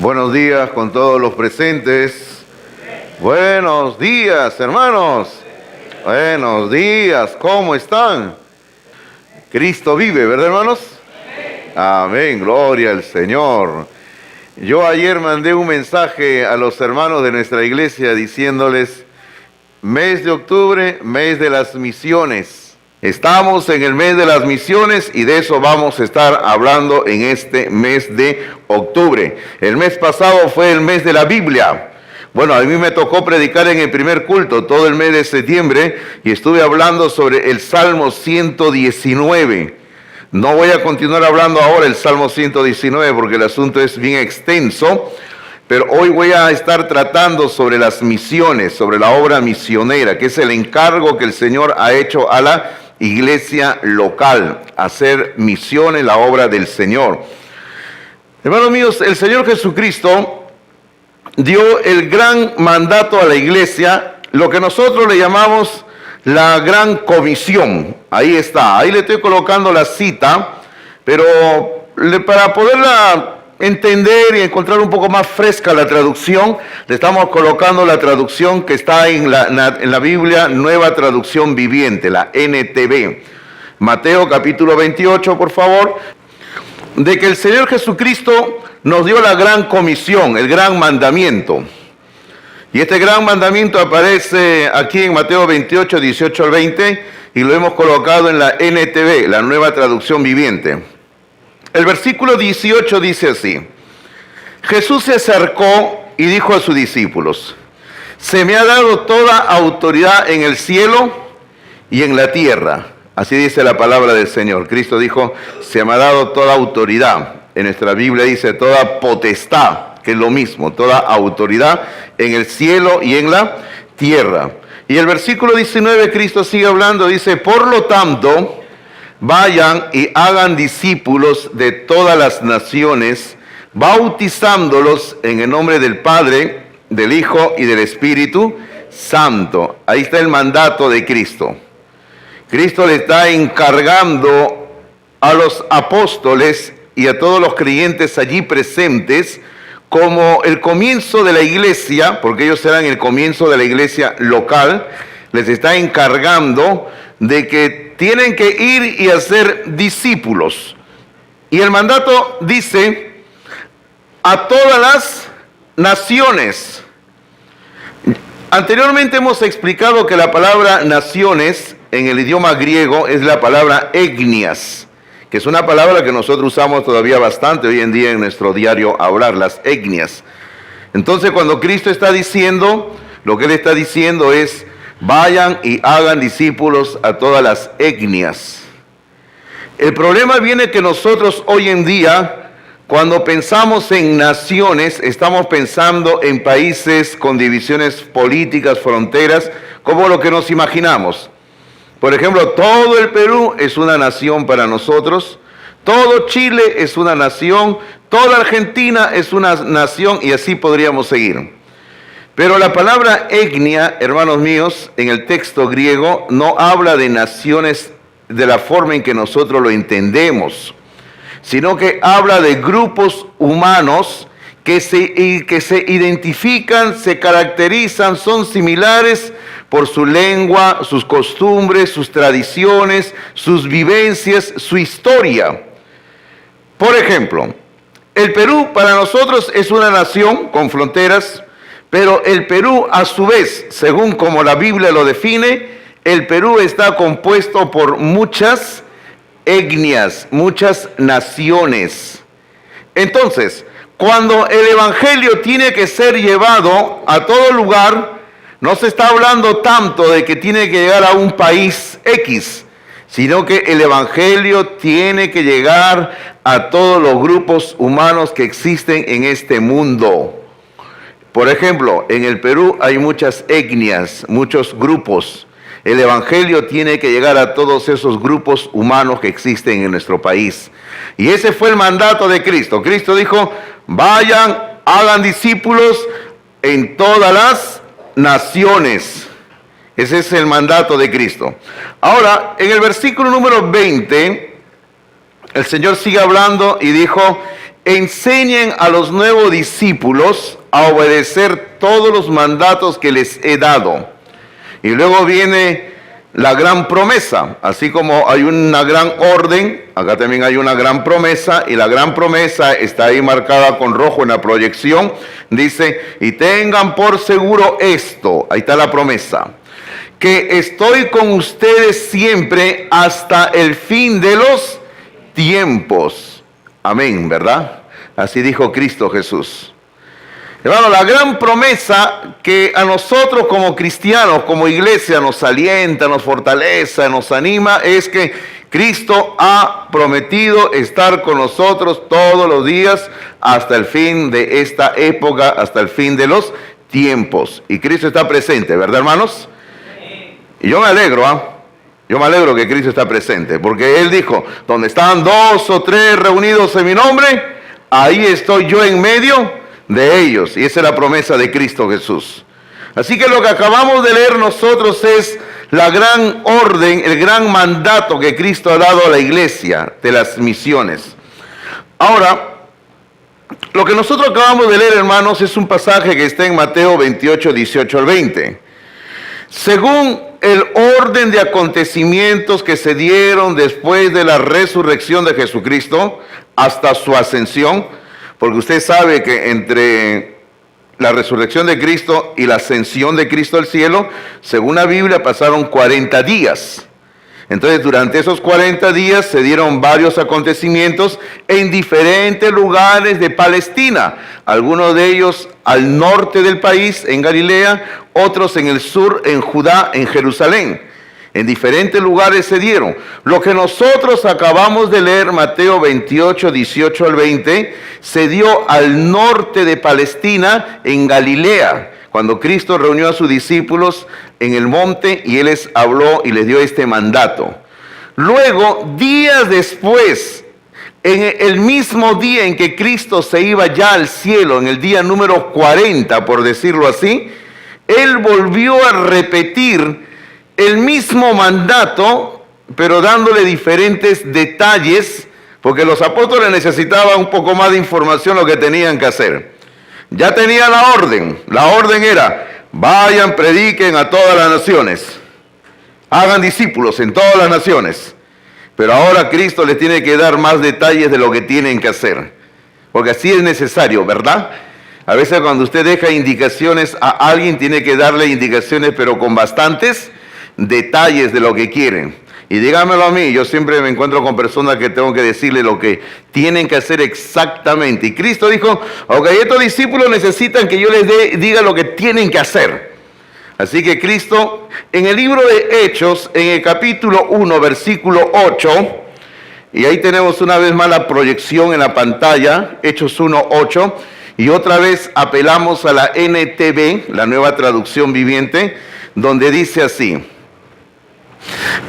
Buenos días con todos los presentes. Buenos días, hermanos. Buenos días, ¿cómo están? Cristo vive, ¿verdad, hermanos? Amén, gloria al Señor. Yo ayer mandé un mensaje a los hermanos de nuestra iglesia diciéndoles: mes de octubre, mes de las misiones. Estamos en el mes de las misiones y de eso vamos a estar hablando en este mes de octubre. El mes pasado fue el mes de la Biblia. Bueno, a mí me tocó predicar en el primer culto todo el mes de septiembre y estuve hablando sobre el Salmo 119. No voy a continuar hablando ahora el Salmo 119 porque el asunto es bien extenso, pero hoy voy a estar tratando sobre las misiones, sobre la obra misionera, que es el encargo que el Señor ha hecho a la iglesia local, hacer misiones, la obra del Señor. Hermanos míos, el Señor Jesucristo dio el gran mandato a la iglesia, lo que nosotros le llamamos la gran comisión. Ahí está, ahí le estoy colocando la cita, pero para poderla entender y encontrar un poco más fresca la traducción, le estamos colocando la traducción que está en la Biblia, Nueva Traducción Viviente, la NTV. Mateo capítulo 28, por favor. De que el Señor Jesucristo nos dio la gran comisión, el gran mandamiento. Y este gran mandamiento aparece aquí en Mateo 28, 18 al 20, y lo hemos colocado en la NTV, la Nueva Traducción Viviente. El versículo 18 dice así: Jesús se acercó y dijo a sus discípulos: se me ha dado toda autoridad en el cielo y en la tierra. Así dice la palabra del Señor. Cristo dijo: se me ha dado toda autoridad. En nuestra Biblia dice toda potestad, que es lo mismo, toda autoridad en el cielo y en la tierra. Y el versículo 19, Cristo sigue hablando, dice: por lo tanto, vayan y hagan discípulos de todas las naciones, bautizándolos en el nombre del Padre, del Hijo y del Espíritu Santo. Ahí está el mandato de Cristo. Cristo le está encargando a los apóstoles y a todos los creyentes allí presentes, como el comienzo de la iglesia, porque ellos serán el comienzo de la iglesia local, les está encargando de que tienen que ir y hacer discípulos. Y el mandato dice: a todas las naciones. Anteriormente hemos explicado que la palabra naciones en el idioma griego es la palabra etnias, que es una palabra que nosotros usamos todavía bastante hoy en día en nuestro diario hablar, las etnias. Entonces, cuando Cristo está diciendo, lo que Él está diciendo es: vayan y hagan discípulos a todas las etnias. El problema viene que nosotros hoy en día, cuando pensamos en naciones, estamos pensando en países con divisiones políticas, fronteras, como lo que nos imaginamos. Por ejemplo, todo el Perú es una nación para nosotros, todo Chile es una nación, toda Argentina es una nación, y así podríamos seguir. Pero la palabra etnia, hermanos míos, en el texto griego no habla de naciones de la forma en que nosotros lo entendemos, sino que habla de grupos humanos que se identifican, se caracterizan, son similares por su lengua, sus costumbres, sus tradiciones, sus vivencias, su historia. Por ejemplo, el Perú para nosotros es una nación con fronteras, pero el Perú, a su vez, según como la Biblia lo define, el Perú está compuesto por muchas etnias, muchas naciones. Entonces, cuando el evangelio tiene que ser llevado a todo lugar, no se está hablando tanto de que tiene que llegar a un país X, sino que el evangelio tiene que llegar a todos los grupos humanos que existen en este mundo. Por ejemplo, en el Perú hay muchas etnias, muchos grupos. El evangelio tiene que llegar a todos esos grupos humanos que existen en nuestro país. Y ese fue el mandato de Cristo. Cristo dijo: vayan, hagan discípulos en todas las naciones. Ese es el mandato de Cristo. Ahora, en el versículo número 20, el Señor sigue hablando y dijo: enseñen a los nuevos discípulos a obedecer todos los mandatos que les he dado. Y luego viene la gran promesa. Así como hay una gran orden, acá también hay una gran promesa, y la gran promesa está ahí marcada con rojo en la proyección. Dice, y tengan por seguro esto, ahí está la promesa, que estoy con ustedes siempre hasta el fin de los tiempos. Amén, ¿verdad? Así dijo Cristo Jesús. Hermano, la gran promesa que a nosotros como cristianos, como iglesia, nos alienta, nos fortalece, nos anima, es que Cristo ha prometido estar con nosotros todos los días hasta el fin de esta época, hasta el fin de los tiempos. Y Cristo está presente, ¿verdad, hermanos? Y yo me alegro, Yo me alegro que Cristo está presente, porque Él dijo, donde están 2 o 3 reunidos en mi nombre, ahí estoy yo en medio de ellos. Y esa es la promesa de Cristo Jesús. Así que lo que acabamos de leer nosotros es la gran orden, el gran mandato que Cristo ha dado a la iglesia de las misiones. Ahora, lo que nosotros acabamos de leer, hermanos, es un pasaje que está en Mateo 28, 18 al 20. Según el orden de acontecimientos que se dieron después de la resurrección de Jesucristo hasta su ascensión, porque usted sabe que entre la resurrección de Cristo y la ascensión de Cristo al cielo, según la Biblia, pasaron 40 días. Entonces, durante esos 40 días se dieron varios acontecimientos en diferentes lugares de Palestina. Algunos de ellos al norte del país, en Galilea, otros en el sur, en Judá, en Jerusalén. En diferentes lugares se dieron. Lo que nosotros acabamos de leer, Mateo 28, 18 al 20, se dio al norte de Palestina, en Galilea, cuando Cristo reunió a sus discípulos en el monte y Él les habló y les dio este mandato. Luego, días después, en el mismo día en que Cristo se iba ya al cielo, en el día número 40, por decirlo así, Él volvió a repetir el mismo mandato, pero dándole diferentes detalles, porque los apóstoles necesitaban un poco más de información lo que tenían que hacer. Ya tenía la orden era, vayan, prediquen a todas las naciones, hagan discípulos en todas las naciones. Pero ahora Cristo les tiene que dar más detalles de lo que tienen que hacer, porque así es necesario, ¿verdad? A veces cuando usted deja indicaciones a alguien, tiene que darle indicaciones, pero con bastantes detalles de lo que quieren. Y dígamelo a mí, yo siempre me encuentro con personas que tengo que decirle lo que tienen que hacer exactamente. Y Cristo dijo, ok, estos discípulos necesitan que yo les diga lo que tienen que hacer. Así que Cristo, en el libro de Hechos, en el capítulo 1, versículo 8, y ahí tenemos una vez más la proyección en la pantalla, Hechos 1, 8, y otra vez apelamos a la NTV, la nueva traducción viviente, donde dice así,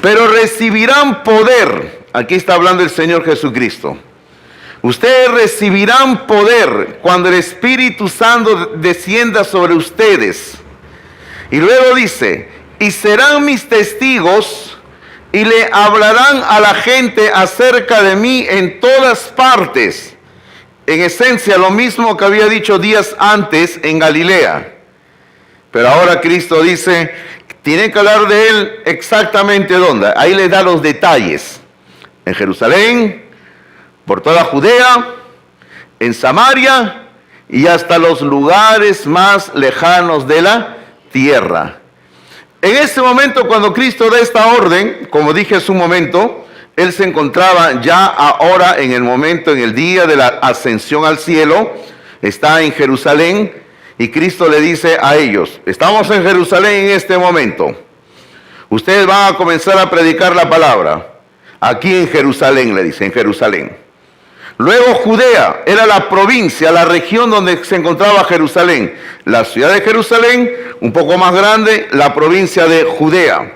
pero recibirán poder, aquí está hablando el Señor Jesucristo, ustedes recibirán poder cuando el Espíritu Santo descienda sobre ustedes. Y luego dice, y serán mis testigos y le hablarán a la gente acerca de mí en todas partes. En esencia, lo mismo que había dicho días antes en Galilea. Pero ahora Cristo dice, tienen que hablar de Él exactamente dónde. Ahí les da los detalles. En Jerusalén, por toda Judea, en Samaria y hasta los lugares más lejanos de la tierra. En ese momento, cuando Cristo da esta orden, como dije hace un momento, Él se encontraba ya ahora en el momento, en el día de la ascensión al cielo, está en Jerusalén, y Cristo le dice a ellos, estamos en Jerusalén en este momento, ustedes van a comenzar a predicar la palabra, aquí en Jerusalén, le dice, en Jerusalén. Luego Judea, era la provincia, la región donde se encontraba Jerusalén, la ciudad de Jerusalén, un poco más grande, la provincia de Judea.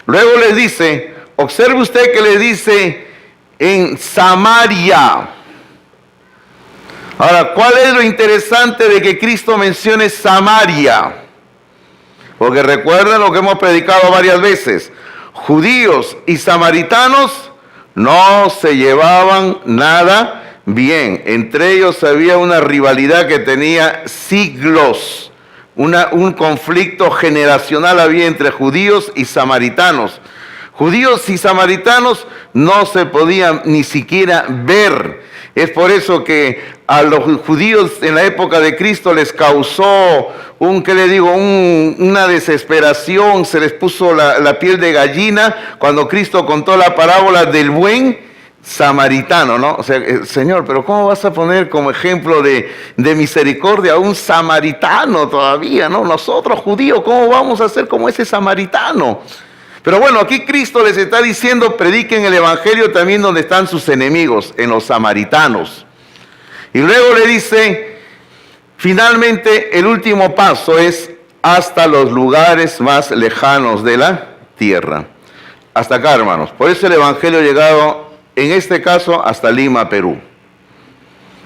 Luego les dice, observe usted que le dice en Samaria. Ahora, ¿cuál es lo interesante de que Cristo mencione Samaria? Porque recuerden lo que hemos predicado varias veces. Judíos y samaritanos no se llevaban nada bien. Entre ellos había una rivalidad que tenía siglos. Un conflicto generacional había entre judíos y samaritanos. Judíos y samaritanos no se podían ni siquiera ver. Es por eso que a los judíos en la época de Cristo les causó una desesperación, se les puso la piel de gallina cuando Cristo contó la parábola del buen samaritano, ¿no? O sea, Señor, pero ¿cómo vas a poner como ejemplo de misericordia a un samaritano todavía, ¿no? Nosotros judíos, ¿cómo vamos a ser como ese samaritano? Pero bueno, aquí Cristo les está diciendo, prediquen el evangelio también donde están sus enemigos, en los samaritanos. Y luego le dice, finalmente el último paso es hasta los lugares más lejanos de la tierra. Hasta acá, hermanos. Por eso el evangelio ha llegado, en este caso, hasta Lima, Perú.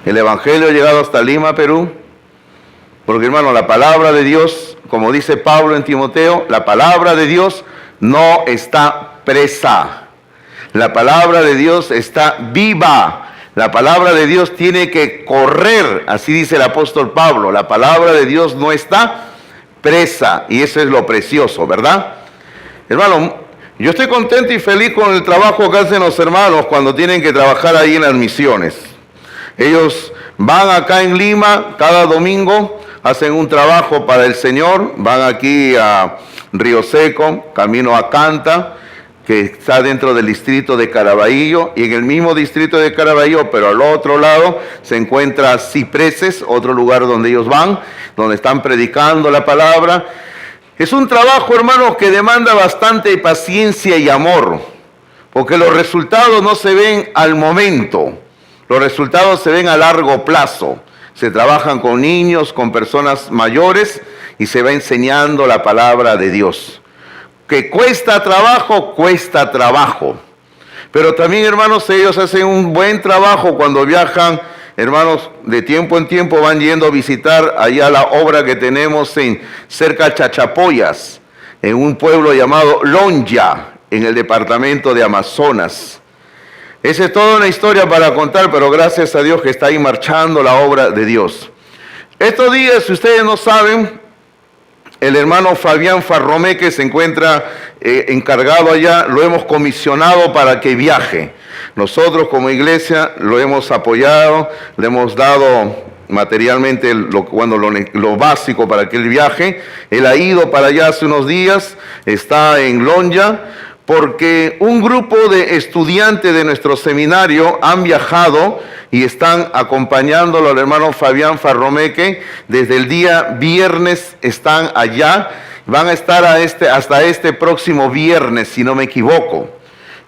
El evangelio ha llegado hasta Lima, Perú, porque, hermano, la palabra de Dios, como dice Pablo en Timoteo, la palabra de Dios no está presa. La palabra de Dios está viva. La palabra de Dios tiene que correr, así dice el apóstol Pablo. La palabra de Dios no está presa, y eso es lo precioso, ¿verdad? Hermano, yo estoy contento y feliz con el trabajo que hacen los hermanos cuando tienen que trabajar ahí en las misiones. Ellos van acá en Lima cada domingo, hacen un trabajo para el Señor, van aquí a Río Seco, camino a Canta, que está dentro del distrito de Caraballo, y en el mismo distrito de Caraballo, pero al otro lado, se encuentra Cipreses, otro lugar donde ellos van, donde están predicando la palabra. Es un trabajo, hermanos, que demanda bastante paciencia y amor, porque los resultados no se ven al momento, los resultados se ven a largo plazo. Se trabajan con niños, con personas mayores, y se va enseñando la palabra de Dios. Que cuesta trabajo, pero también, hermanos, ellos hacen un buen trabajo cuando viajan, hermanos, de tiempo en tiempo van yendo a visitar allá la obra que tenemos cerca de Chachapoyas, en un pueblo llamado Lonja, en el departamento de Amazonas. Esa es toda una historia para contar, pero gracias a Dios que está ahí marchando la obra de Dios. Estos días, si ustedes no saben, el hermano Fabián Farromé, que se encuentra encargado allá, lo hemos comisionado para que viaje. Nosotros como iglesia lo hemos apoyado, le hemos dado materialmente lo básico para que él viaje. Él ha ido para allá hace unos días, está en Lonja, porque un grupo de estudiantes de nuestro seminario han viajado y están acompañándolo al hermano Fabián Farromé, que desde el día viernes están allá. Van a estar hasta este próximo viernes, si no me equivoco.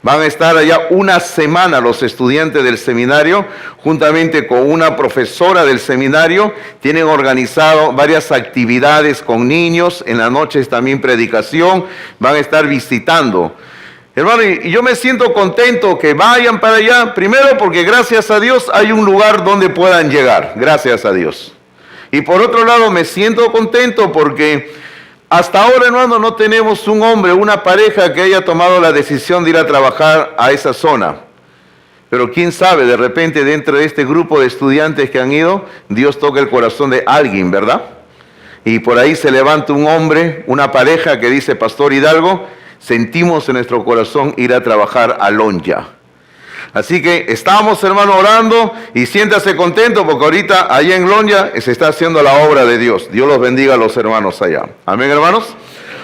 Van a estar allá una semana los estudiantes del seminario, juntamente con una profesora del seminario. Tienen organizado varias actividades con niños, en las noches también predicación, van a estar visitando. Hermano, y yo me siento contento que vayan para allá, primero porque gracias a Dios hay un lugar donde puedan llegar, gracias a Dios. Y por otro lado me siento contento porque hasta ahora, hermano, no tenemos un hombre, una pareja que haya tomado la decisión de ir a trabajar a esa zona. Pero quién sabe, de repente dentro de este grupo de estudiantes que han ido, Dios toca el corazón de alguien, ¿verdad? Y por ahí se levanta un hombre, una pareja que dice: Pastor Hidalgo, sentimos en nuestro corazón ir a trabajar a Lonja. Así que estamos, hermano, orando, y siéntase contento porque ahorita allá en Lonja se está haciendo la obra de Dios. Dios los bendiga a los hermanos allá. Amén, hermanos.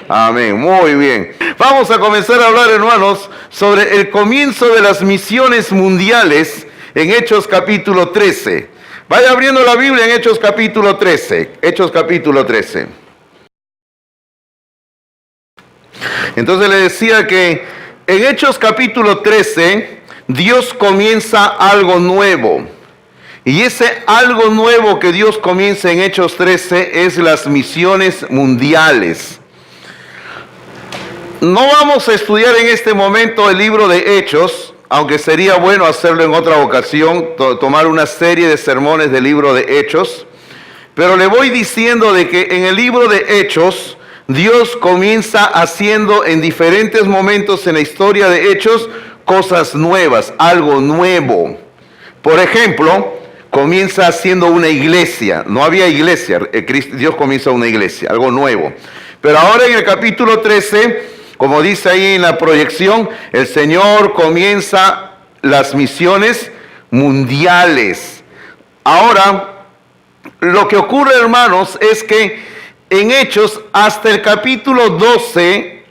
Amén, muy bien. Vamos a comenzar a hablar, hermanos, sobre el comienzo de las misiones mundiales en Hechos capítulo 13. Vaya abriendo la Biblia en Hechos capítulo 13. Hechos capítulo 13. Entonces le decía que en Hechos capítulo 13, Dios comienza algo nuevo. Y ese algo nuevo que Dios comienza en Hechos 13 es las misiones mundiales. No vamos a estudiar en este momento el libro de Hechos, aunque sería bueno hacerlo en otra ocasión, tomar una serie de sermones del libro de Hechos. Pero le voy diciendo de que en el libro de Hechos, Dios comienza haciendo en diferentes momentos en la historia de Hechos cosas nuevas, algo nuevo. Por ejemplo, comienza siendo una iglesia. No había iglesia. Dios comienza una iglesia, algo nuevo. Pero ahora en el capítulo 13, como dice ahí en la proyección, el Señor comienza las misiones mundiales. Ahora, lo que ocurre, hermanos, es que en Hechos, hasta el capítulo 12,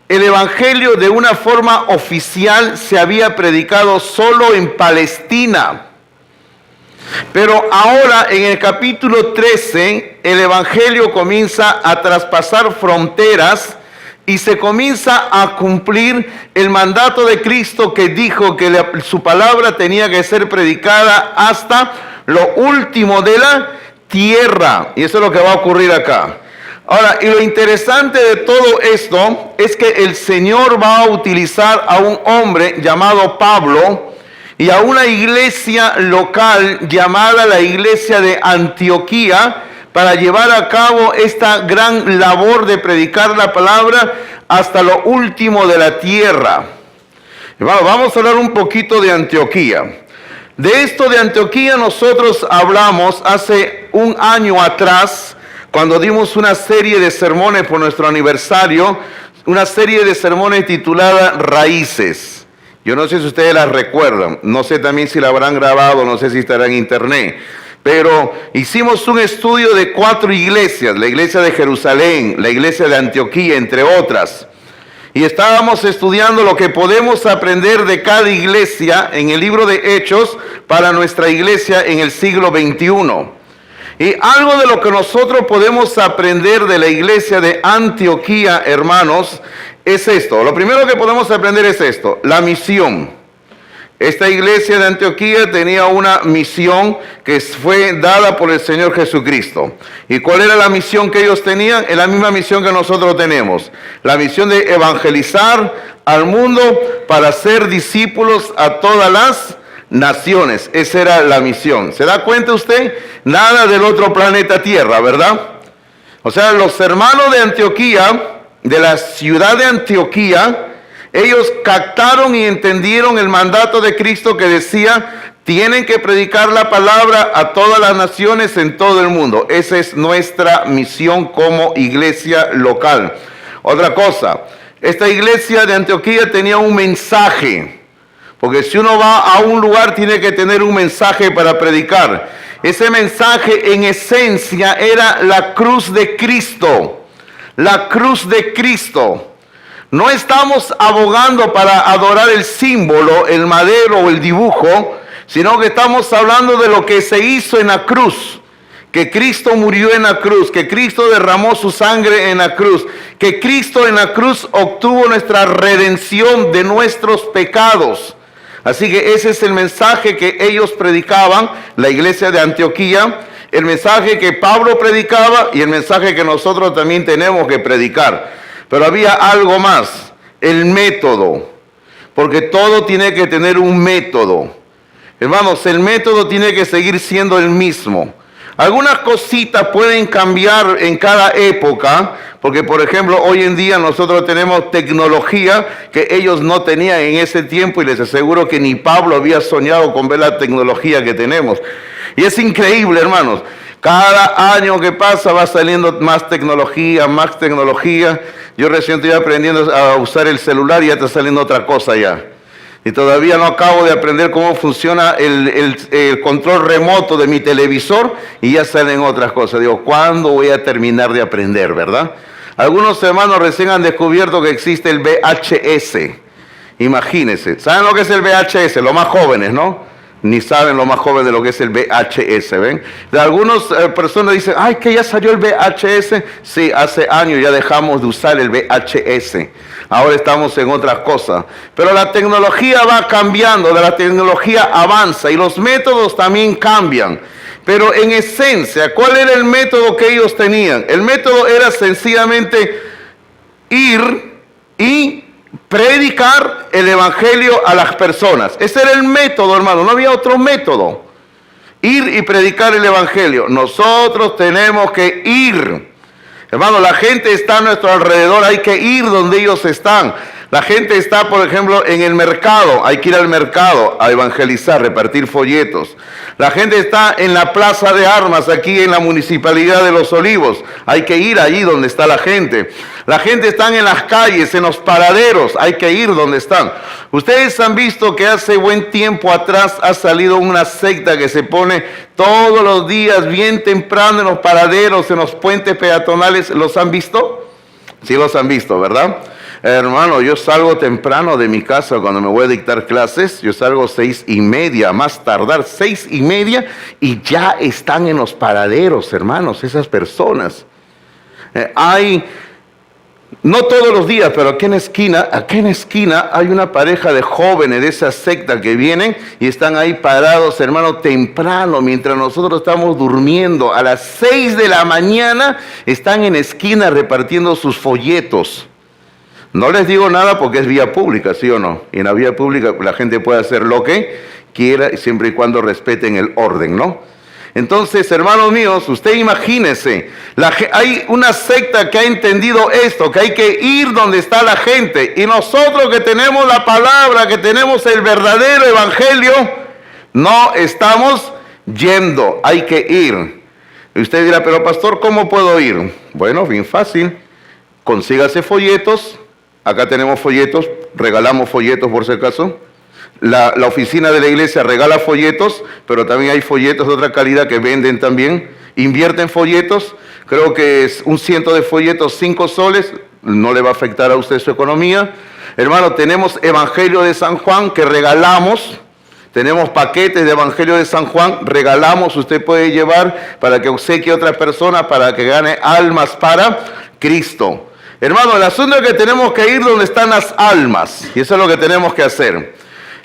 el evangelio de una forma oficial se había predicado solo en Palestina. Pero ahora en el capítulo 13, el evangelio comienza a traspasar fronteras y se comienza a cumplir el mandato de Cristo, que dijo que su palabra tenía que ser predicada hasta lo último de la tierra. Y eso es lo que va a ocurrir acá. Ahora, y lo interesante de todo esto es que el Señor va a utilizar a un hombre llamado Pablo y a una iglesia local llamada la iglesia de Antioquía para llevar a cabo esta gran labor de predicar la palabra hasta lo último de la tierra. Vamos a hablar un poquito de Antioquía. De esto de Antioquía nosotros hablamos hace un año atrás, cuando dimos una serie de sermones por nuestro aniversario, una serie de sermones titulada Raíces. Yo no sé si ustedes las recuerdan, no sé también si la habrán grabado, no sé si estará en internet, pero hicimos un estudio de 4 iglesias, la iglesia de Jerusalén, la iglesia de Antioquía, entre otras. Y estábamos estudiando lo que podemos aprender de cada iglesia en el libro de Hechos para nuestra iglesia en el siglo XXI. Y algo de lo que nosotros podemos aprender de la iglesia de Antioquía, hermanos, es esto. Lo primero que podemos aprender es esto, la misión. Esta iglesia de Antioquía tenía una misión que fue dada por el Señor Jesucristo. ¿Y cuál era la misión que ellos tenían? Es la misma misión que nosotros tenemos. La misión de evangelizar al mundo para ser discípulos a todas las naciones. Esa era la misión. ¿Se da cuenta usted? Nada del otro planeta Tierra, ¿verdad? O sea, los hermanos de Antioquía, de la ciudad de Antioquía, ellos captaron y entendieron el mandato de Cristo que decía, tienen que predicar la palabra a todas las naciones en todo el mundo. Esa es nuestra misión como iglesia local. Otra cosa, esta iglesia de Antioquía tenía un mensaje, porque si uno va a un lugar tiene que tener un mensaje para predicar. Ese mensaje en esencia era la cruz de Cristo, la cruz de Cristo. No estamos abogando para adorar el símbolo, el madero o el dibujo, sino que estamos hablando de lo que se hizo en la cruz, que Cristo murió en la cruz, que Cristo derramó su sangre en la cruz, que Cristo en la cruz obtuvo nuestra redención de nuestros pecados. Así que ese es el mensaje que ellos predicaban, la iglesia de Antioquía, el mensaje que Pablo predicaba y el mensaje que nosotros también tenemos que predicar. Pero había algo más, el método, porque todo tiene que tener un método. Hermanos, el método tiene que seguir siendo el mismo. Algunas cositas pueden cambiar en cada época, porque por ejemplo hoy en día nosotros tenemos tecnología que ellos no tenían en ese tiempo, y les aseguro que ni Pablo había soñado con ver la tecnología que tenemos. Y es increíble, hermanos. Cada año que pasa va saliendo más tecnología, más tecnología. Yo recién estoy aprendiendo a usar el celular y ya está saliendo otra cosa ya. Y todavía no acabo de aprender cómo funciona el control remoto de mi televisor y ya salen otras cosas. Digo, ¿cuándo voy a terminar de aprender, verdad? Algunos hermanos recién han descubierto que existe el VHS. Imagínense. ¿Saben lo que es el VHS? Los más jóvenes, ¿no? Ni saben lo más joven de lo que es el VHS, ¿ven? De algunas personas dicen, ay, que ya salió el VHS. Sí, hace años ya dejamos de usar el VHS. Ahora estamos en otras cosas. Pero la tecnología va cambiando, la tecnología avanza y los métodos también cambian. Pero en esencia, ¿cuál era el método que ellos tenían? El método era sencillamente ir y predicar el evangelio a las personas. Ese era el método, hermano, no había otro método. Ir y predicar el evangelio. Nosotros tenemos que ir. Hermano, la gente está a nuestro alrededor, hay que ir donde ellos están. La gente está, por ejemplo, en el mercado. Hay que ir al mercado a evangelizar, repartir folletos. La gente está en la plaza de armas, aquí en la Municipalidad de Los Olivos. Hay que ir allí donde está la gente. La gente está en las calles, en los paraderos. Hay que ir donde están. Ustedes han visto que hace buen tiempo atrás ha salido una secta que se pone todos los días bien temprano en los paraderos, en los puentes peatonales. ¿Los han visto? Sí los han visto, ¿verdad? Hermano, yo salgo temprano de mi casa cuando me voy a dictar clases. Yo salgo 6:30, más tardar 6:30, y ya están en los paraderos, hermanos, esas personas. No todos los días, pero aquí en esquina hay una pareja de jóvenes de esa secta que vienen y están ahí parados, hermano, temprano, mientras nosotros estamos durmiendo. A las 6 de la mañana están en esquina repartiendo sus folletos. No les digo nada porque es vía pública, ¿sí o no? Y en la vía pública la gente puede hacer lo que quiera, siempre y cuando respeten el orden, ¿no? Entonces, hermanos míos, usted imagínese, hay una secta que ha entendido esto, que hay que ir donde está la gente. Y nosotros que tenemos la palabra, que tenemos el verdadero evangelio, no estamos yendo, hay que ir. Y usted dirá, pero pastor, ¿cómo puedo ir? Bueno, bien fácil, consígase folletos. Acá tenemos folletos, regalamos folletos por si acaso. La oficina de la iglesia regala folletos, pero también hay folletos de otra calidad que venden también. Invierten folletos, creo que es un 100 de folletos, 5 soles, no le va a afectar a usted su economía. Hermano, tenemos Evangelio de San Juan que regalamos. Tenemos paquetes de Evangelio de San Juan, regalamos, usted puede llevar para que obsequie a otra persona, para que gane almas para Cristo. Hermano, el asunto es que tenemos que ir donde están las almas, y eso es lo que tenemos que hacer.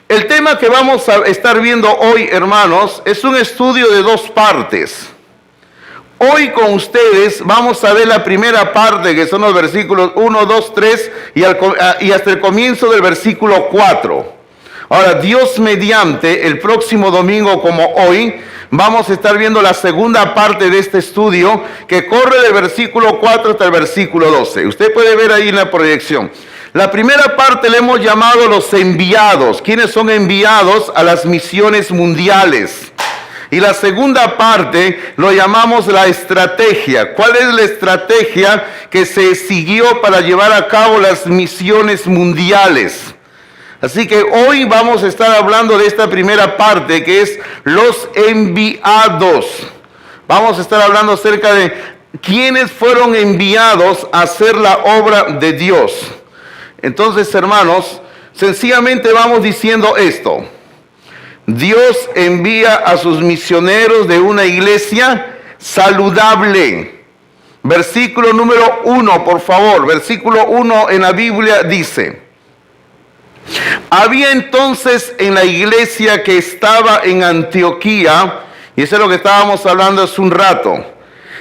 El tema que vamos a estar viendo hoy, hermanos, es un estudio de 2 partes. Hoy con ustedes vamos a ver la primera parte, que son los versículos 1, 2, 3 y hasta el comienzo del versículo 4. Ahora, Dios mediante, el próximo domingo como hoy, vamos a estar viendo la segunda parte de este estudio que corre del versículo 4 hasta el versículo 12. Usted puede ver ahí en la proyección. La primera parte le hemos llamado los enviados. ¿Quiénes son enviados a las misiones mundiales? Y la segunda parte lo llamamos la estrategia. ¿Cuál es la estrategia que se siguió para llevar a cabo las misiones mundiales? Así que hoy vamos a estar hablando de esta primera parte que es los enviados. Vamos a estar hablando acerca de quiénes fueron enviados a hacer la obra de Dios. Entonces, hermanos, sencillamente vamos diciendo esto. Dios envía a sus misioneros de una iglesia saludable. Versículo número 1, por favor. Versículo 1 en la Biblia dice: había entonces en la iglesia que estaba en Antioquía, y eso es lo que estábamos hablando hace un rato,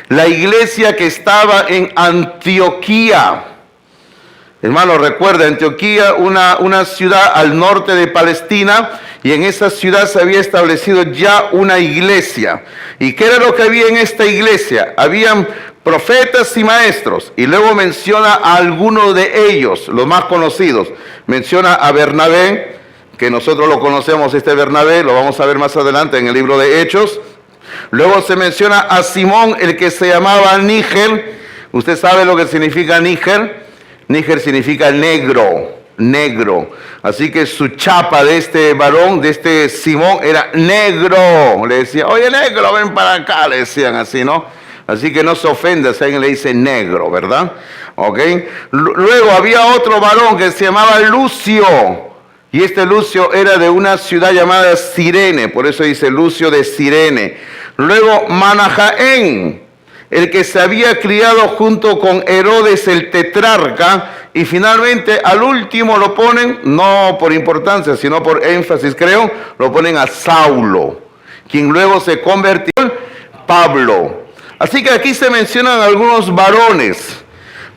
la iglesia que estaba en Antioquía. Hermano, recuerda, Antioquía, una ciudad al norte de Palestina, y en esa ciudad se había establecido ya una iglesia. ¿Y qué era lo que había en esta iglesia? Habían profetas y maestros, y luego menciona a algunos de ellos, los más conocidos. Menciona a Bernabé, que nosotros lo conocemos, este Bernabé, lo vamos a ver más adelante en el libro de Hechos. Luego se menciona a Simón, el que se llamaba Níger. ¿Usted sabe lo que significa Níger? Níger significa negro, negro. Así que su chapa de este varón, de este Simón, era negro. Le decía, oye negro, ven para acá, le decían así, ¿no? Así que no se ofenda si alguien le dice negro, ¿verdad? ¿Ok? Luego había otro varón que se llamaba Lucio. Y este Lucio era de una ciudad llamada Cirene, por eso dice Lucio de Cirene. Luego Manahaén, el que se había criado junto con Herodes el tetrarca, y finalmente al último lo ponen, no por importancia, sino por énfasis creo, lo ponen a Saulo, quien luego se convirtió en Pablo. Así que aquí se mencionan algunos varones,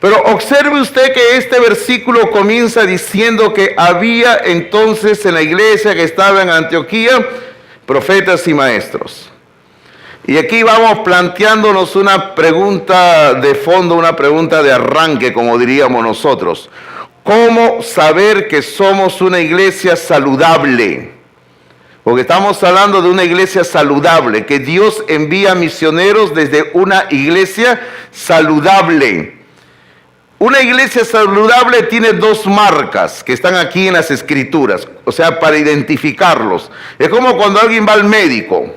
pero observe usted que este versículo comienza diciendo que había entonces en la iglesia que estaba en Antioquía profetas y maestros. Y aquí vamos planteándonos una pregunta de fondo, una pregunta de arranque, como diríamos nosotros. ¿Cómo saber que somos una iglesia saludable? Porque estamos hablando de una iglesia saludable, que Dios envía misioneros desde una iglesia saludable. Una iglesia saludable tiene dos marcas que están aquí en las escrituras, o sea, para identificarlos. Es como cuando alguien va al médico.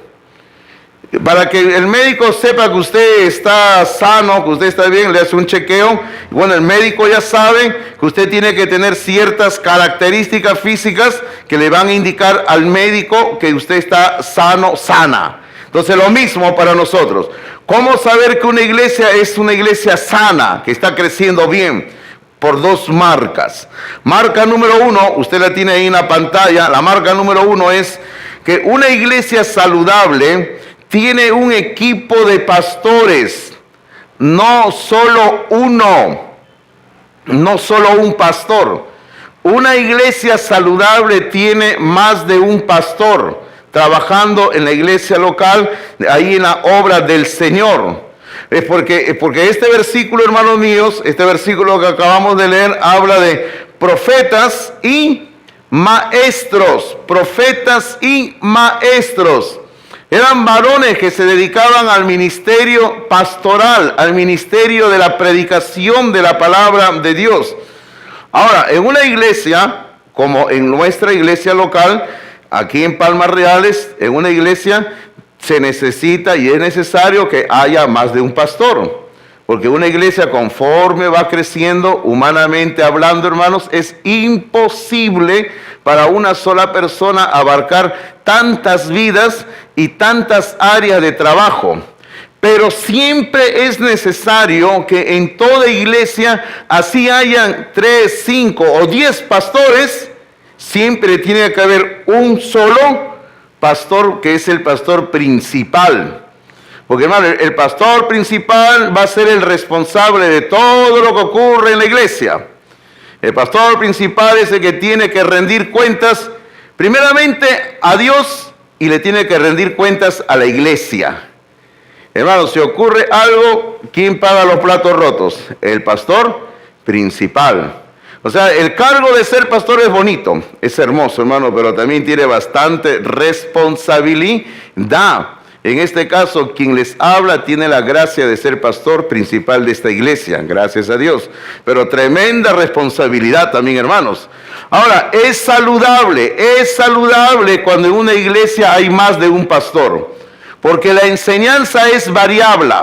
Para que el médico sepa que usted está sano, que usted está bien, le hace un chequeo. Bueno, el médico ya sabe que usted tiene que tener ciertas características físicas que le van a indicar al médico que usted está sano, sana. Entonces lo mismo para nosotros. ¿Cómo saber que una iglesia es una iglesia sana, que está creciendo bien? Por dos marcas. Marca número uno, usted la tiene ahí en la pantalla. La marca número uno es que una iglesia saludable tiene un equipo de pastores, no solo uno, no solo un pastor. Una iglesia saludable tiene más de un pastor trabajando en la iglesia local, ahí en la obra del Señor. Es porque este versículo, hermanos míos, este versículo que acabamos de leer, habla de profetas y maestros. Profetas y maestros. Eran varones que se dedicaban al ministerio pastoral, al ministerio de la predicación de la palabra de Dios. Ahora, en una iglesia, como en nuestra iglesia local, aquí en Palmas Reales, en una iglesia se necesita y es necesario que haya más de un pastor. Porque una iglesia, conforme va creciendo, humanamente hablando, hermanos, es imposible para una sola persona abarcar tantas vidas y tantas áreas de trabajo. Pero siempre es necesario que en toda iglesia, así hayan 3, 5 o 10 pastores, siempre tiene que haber un solo pastor que es el pastor principal. Porque, hermano, el pastor principal va a ser el responsable de todo lo que ocurre en la iglesia. El pastor principal es el que tiene que rendir cuentas primeramente a Dios y le tiene que rendir cuentas a la iglesia. Hermano, si ocurre algo, ¿quién paga los platos rotos? El pastor principal. O sea, el cargo de ser pastor es bonito, es hermoso, hermano, pero también tiene bastante responsabilidad. En este caso, quien les habla tiene la gracia de ser pastor principal de esta iglesia, gracias a Dios. Pero tremenda responsabilidad también, hermanos. Ahora, es saludable cuando en una iglesia hay más de un pastor. Porque la enseñanza es variable.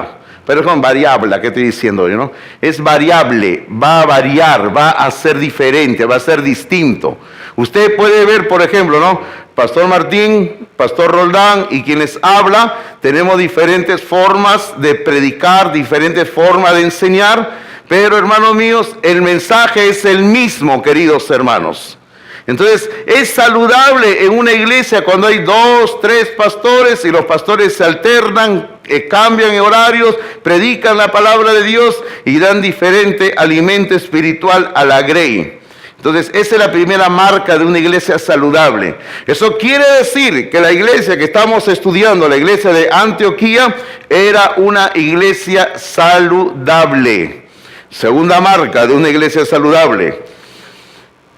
Perdón, variable, ¿qué estoy diciendo yo, no? Es variable, va a variar, va a ser diferente, va a ser distinto. Usted puede ver, por ejemplo, ¿no? Pastor Martín, Pastor Roldán y quienes habla, tenemos diferentes formas de predicar, diferentes formas de enseñar, pero hermanos míos, el mensaje es el mismo, queridos hermanos. Entonces, es saludable en una iglesia cuando hay 2, 3 pastores y los pastores se alternan, cambian en horarios, predican la palabra de Dios y dan diferente alimento espiritual a la grey. Entonces, esa es la primera marca de una iglesia saludable. Eso quiere decir que la iglesia que estamos estudiando, la iglesia de Antioquía, era una iglesia saludable. Segunda marca de una iglesia saludable.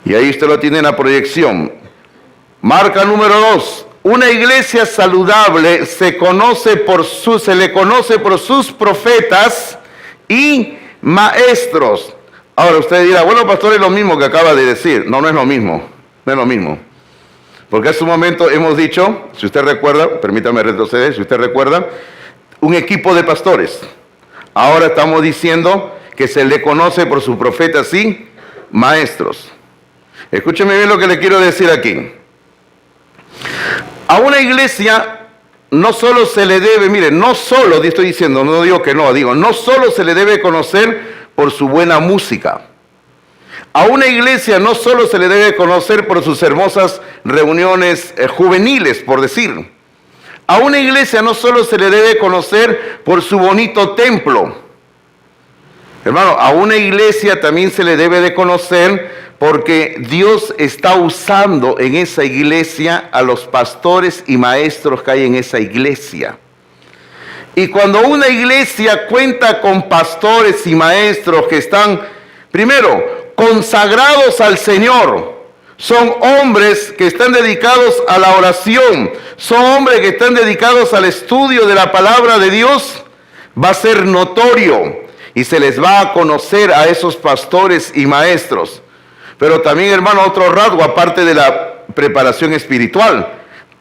Y ahí usted lo tiene en la proyección. Marca número 2. Una iglesia saludable se le conoce por sus profetas y maestros. Ahora usted dirá, bueno, pastor, es lo mismo que acaba de decir. No, no es lo mismo. No es lo mismo. Porque hace un momento hemos dicho, si usted recuerda, permítame retroceder, si usted recuerda, un equipo de pastores. Ahora estamos diciendo que se le conoce por sus profetas y maestros. Escúcheme bien lo que le quiero decir aquí. A una iglesia no solo se le debe, mire, no solo, estoy diciendo, no digo que no, digo, no solo se le debe conocer por su buena música. A una iglesia no solo se le debe conocer por sus hermosas reuniones juveniles, por decir. A una iglesia no solo se le debe conocer por su bonito templo. Hermano, a una iglesia también se le debe de conocer porque Dios está usando en esa iglesia a los pastores y maestros que hay en esa iglesia. Y cuando una iglesia cuenta con pastores y maestros que están, primero, consagrados al Señor. Son hombres que están dedicados a la oración. Son hombres que están dedicados al estudio de la palabra de Dios. Va a ser notorio y se les va a conocer a esos pastores y maestros. Pero también, hermano, otro rasgo, aparte de la preparación espiritual.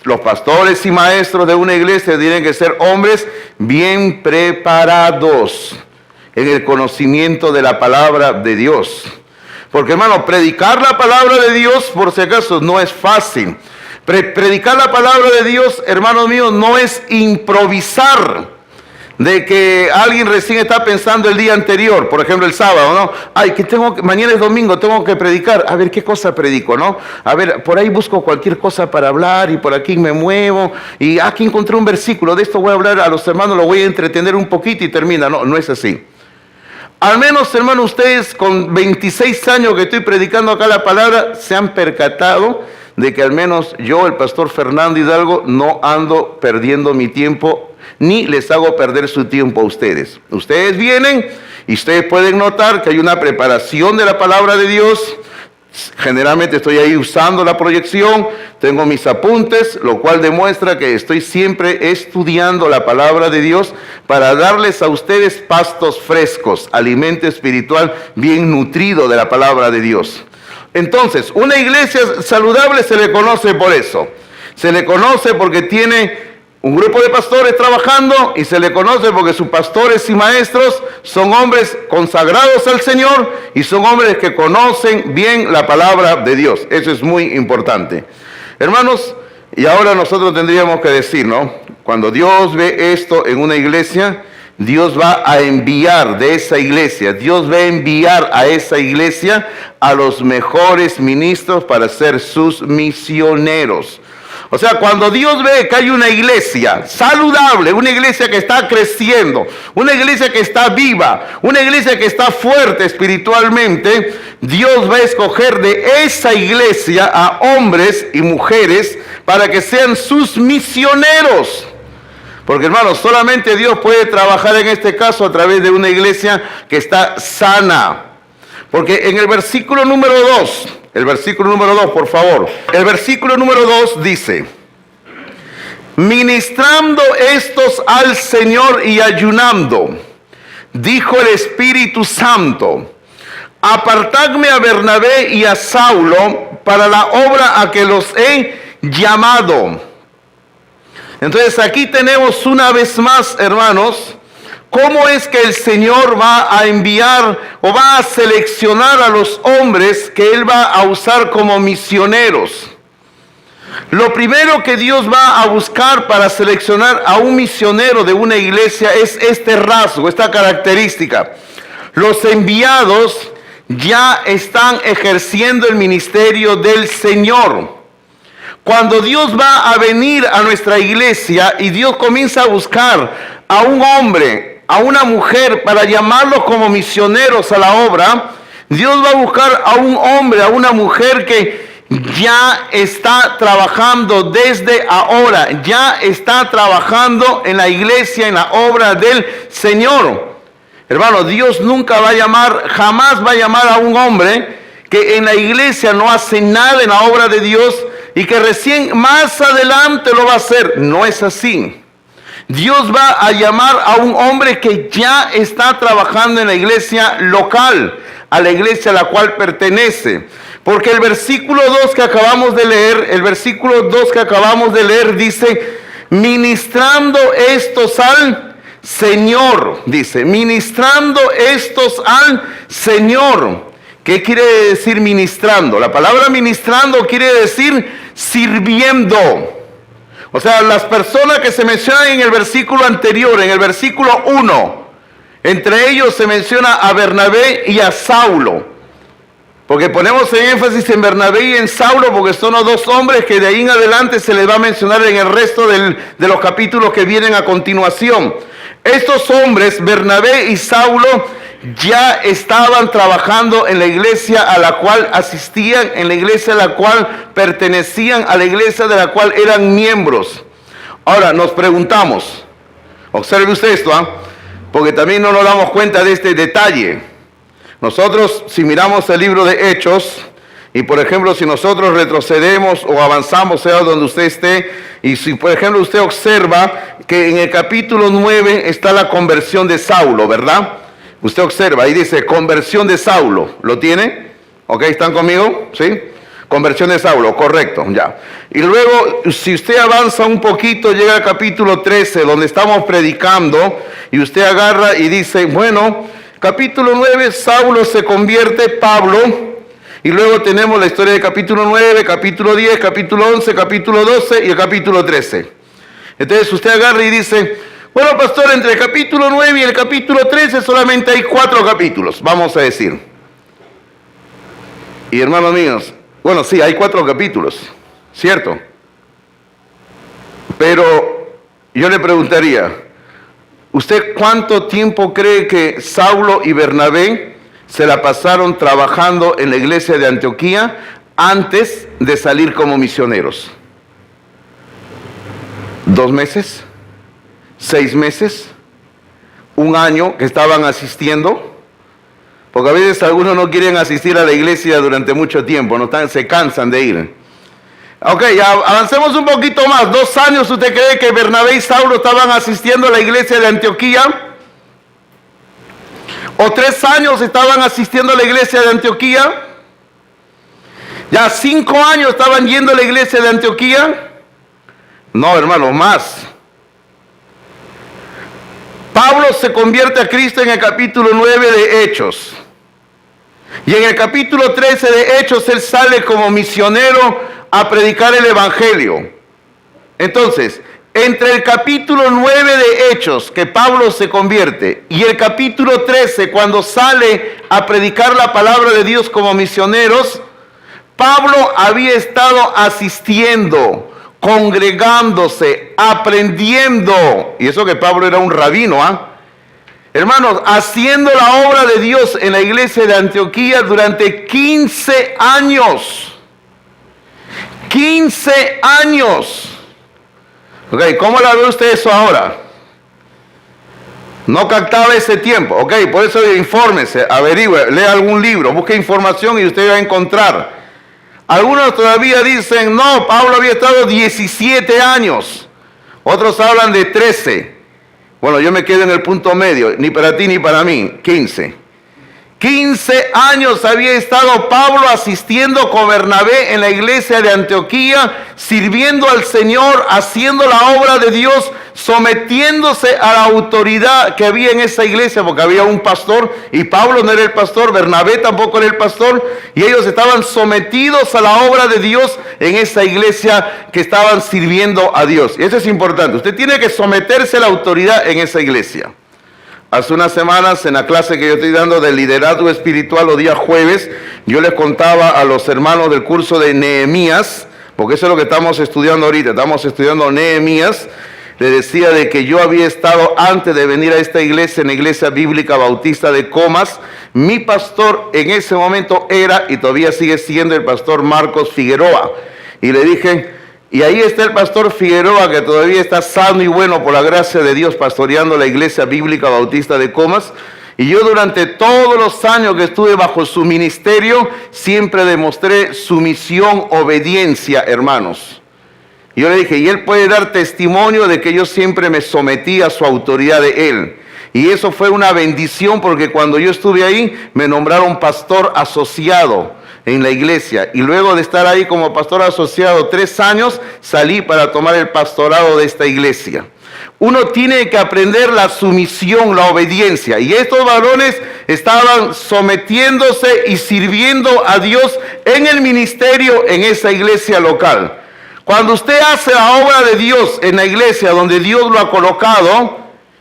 Los pastores y maestros de una iglesia tienen que ser hombres bien preparados en el conocimiento de la palabra de Dios. Porque, hermano, predicar la palabra de Dios, por si acaso, no es fácil. Predicar la palabra de Dios, hermanos míos, no es improvisar. De que alguien recién está pensando el día anterior, por ejemplo el sábado, ¿no? Ay, mañana es domingo, tengo que predicar. A ver, ¿qué cosa predico, no? A ver, por ahí busco cualquier cosa para hablar y por aquí me muevo. Y aquí encontré un versículo, de esto voy a hablar a los hermanos, lo voy a entretener un poquito y termina. No, no es así. Al menos, hermano, ustedes con 26 años que estoy predicando acá la palabra, se han percatado de que al menos yo, el pastor Fernando Hidalgo, no ando perdiendo mi tiempo, ni les hago perder su tiempo a ustedes. Ustedes vienen y ustedes pueden notar que hay una preparación de la palabra de Dios. Generalmente estoy ahí usando la proyección, tengo mis apuntes, lo cual demuestra que estoy siempre estudiando la palabra de Dios para darles a ustedes pastos frescos, alimento espiritual bien nutrido de la palabra de Dios. Entonces, una iglesia saludable se le conoce por eso. Se le conoce porque tiene un grupo de pastores trabajando y se le conoce porque sus pastores y maestros son hombres consagrados al Señor y son hombres que conocen bien la palabra de Dios. Eso es muy importante. Hermanos, y ahora nosotros tendríamos que decir, ¿no? Cuando Dios ve esto en una iglesia, Dios va a enviar de esa iglesia, Dios va a enviar a esa iglesia a los mejores ministros para ser sus misioneros. O sea, cuando Dios ve que hay una iglesia saludable, una iglesia que está creciendo, una iglesia que está viva, una iglesia que está fuerte espiritualmente, Dios va a escoger de esa iglesia a hombres y mujeres para que sean sus misioneros. Porque, hermanos, solamente Dios puede trabajar en este caso a través de una iglesia que está sana. Porque en el versículo número 2, por favor. El versículo número 2 dice: ministrando estos al Señor y ayunando, dijo el Espíritu Santo, apartadme a Bernabé y a Saulo para la obra a que los he llamado. Entonces aquí tenemos una vez más, hermanos, cómo es que el Señor va a enviar o va a seleccionar a los hombres que Él va a usar como misioneros. Lo primero que Dios va a buscar para seleccionar a un misionero de una iglesia es este rasgo, esta característica. Los enviados ya están ejerciendo el ministerio del Señor. Cuando Dios va a venir a nuestra iglesia y Dios comienza a buscar a un hombre, a una mujer para llamarlos como misioneros a la obra, Dios va a buscar a un hombre, a una mujer que ya está trabajando desde ahora, ya está trabajando en la iglesia, en la obra del Señor. Hermano, Dios nunca va a llamar, jamás va a llamar a un hombre que en la iglesia no hace nada en la obra de Dios y que recién más adelante lo va a hacer. No es así. Dios va a llamar a un hombre que ya está trabajando en la iglesia local, a la iglesia a la cual pertenece. Porque el versículo 2 que acabamos de leer, dice, ministrando estos al Señor, dice, ministrando estos al Señor. ¿Qué quiere decir ministrando? La palabra ministrando quiere decir sirviendo. O sea, las personas que se mencionan en el versículo anterior, en el versículo 1, entre ellos se menciona a Bernabé y a Saulo. Porque ponemos en énfasis en Bernabé y en Saulo porque son los dos hombres que de ahí en adelante se les va a mencionar en el resto de los capítulos que vienen a continuación. Estos hombres, Bernabé y Saulo, ya estaban trabajando en la iglesia a la cual asistían, en la iglesia a la cual pertenecían, a la iglesia de la cual eran miembros. Ahora nos preguntamos, observe usted esto, porque también no nos damos cuenta de este detalle. Nosotros, si miramos el libro de Hechos, y por ejemplo, si nosotros retrocedemos o avanzamos, sea donde usted esté, y si por ejemplo usted observa que en el capítulo 9 está la conversión de Saulo, ¿verdad? Usted observa, ahí dice conversión de Saulo, ¿lo tiene? ¿Ok? ¿Están conmigo? ¿Sí? Conversión de Saulo, correcto, ya. Y luego, si usted avanza un poquito, llega al capítulo 13, donde estamos predicando, y usted agarra y dice, bueno, capítulo 9, Saulo se convierte, Pablo, y luego tenemos la historia del capítulo 9, capítulo 10, capítulo 11, capítulo 12 y el capítulo 13. Entonces usted agarra y dice, bueno, pastor, entre el capítulo 9 y el capítulo 13 solamente hay 4 capítulos, vamos a decir. Y hermanos míos, bueno, sí, hay 4 capítulos, ¿cierto? Pero yo le preguntaría, ¿usted cuánto tiempo cree que Saulo y Bernabé se la pasaron trabajando en la iglesia de Antioquía antes de salir como misioneros? ¿2 meses? 6 meses, 1 año que estaban asistiendo, porque a veces algunos no quieren asistir a la iglesia durante mucho tiempo, se cansan de ir. Ok, ya avancemos un poquito más. 2 años, ¿usted cree que Bernabé y Saulo estaban asistiendo a la iglesia de Antioquía? ¿O 3 años estaban asistiendo a la iglesia de Antioquía? ¿Ya 5 años estaban yendo a la iglesia de Antioquía? No, hermano, más. Pablo se convierte a Cristo en el capítulo 9 de Hechos. Y en el capítulo 13 de Hechos, él sale como misionero a predicar el evangelio. Entonces, entre el capítulo 9 de Hechos, que Pablo se convierte, y el capítulo 13, cuando sale a predicar la palabra de Dios como misioneros, Pablo había estado asistiendo, congregándose, aprendiendo, y eso que Pablo era un rabino, hermanos, haciendo la obra de Dios en la iglesia de Antioquía durante 15 años. 15 años. Ok, ¿cómo la ve usted eso ahora? No captaba ese tiempo. Ok, por eso infórmese, averigüe, lea algún libro, busque información y usted va a encontrar. Algunos todavía dicen, no, Pablo había estado 17 años. Otros hablan de 13. Bueno, yo me quedo en el punto medio, ni para ti ni para mí, 15. 15 años había estado Pablo asistiendo con Bernabé en la iglesia de Antioquía, sirviendo al Señor, haciendo la obra de Dios, sometiéndose a la autoridad que había en esa iglesia, porque había un pastor y Pablo no era el pastor, Bernabé tampoco era el pastor, y ellos estaban sometidos a la obra de Dios en esa iglesia que estaban sirviendo a Dios. Y eso es importante, usted tiene que someterse a la autoridad en esa iglesia. Hace unas semanas, en la clase que yo estoy dando de liderazgo espiritual los días jueves, yo les contaba a los hermanos del curso de Nehemías, porque eso es lo que estamos estudiando ahorita, estamos estudiando Nehemías. Le decía de que yo había estado antes de venir a esta iglesia, en la iglesia bíblica bautista de Comas. Mi pastor en ese momento era y todavía sigue siendo el pastor Marcos Figueroa. Y le dije, y ahí está el pastor Figueroa, que todavía está sano y bueno por la gracia de Dios, pastoreando la iglesia bíblica bautista de Comas. Y yo durante todos los años que estuve bajo su ministerio, siempre demostré sumisión, obediencia, hermanos. Y yo le dije, y él puede dar testimonio de que yo siempre me sometí a su autoridad de él. Y eso fue una bendición, porque cuando yo estuve ahí, me nombraron pastor asociado en la iglesia, y luego de estar ahí como pastor asociado 3 años, salí para tomar el pastorado de esta iglesia. Uno tiene que aprender la sumisión, la obediencia, y estos varones estaban sometiéndose y sirviendo a Dios en el ministerio en esa iglesia local. Cuando usted hace la obra de Dios en la iglesia donde Dios lo ha colocado,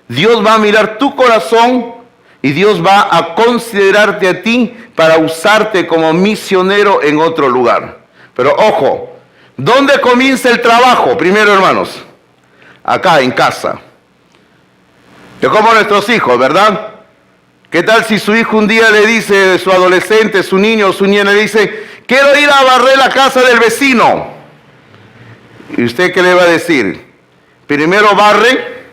Dios va a mirar tu corazón y Dios va a considerarte a ti para usarte como misionero en otro lugar. Pero ojo, ¿dónde comienza el trabajo? Primero, hermanos, acá en casa. Es como nuestros hijos, ¿verdad? ¿Qué tal si su hijo un día le dice, su adolescente, su niño o su niña le dice, quiero ir a barrer la casa del vecino? ¿Y usted qué le va a decir? Primero barre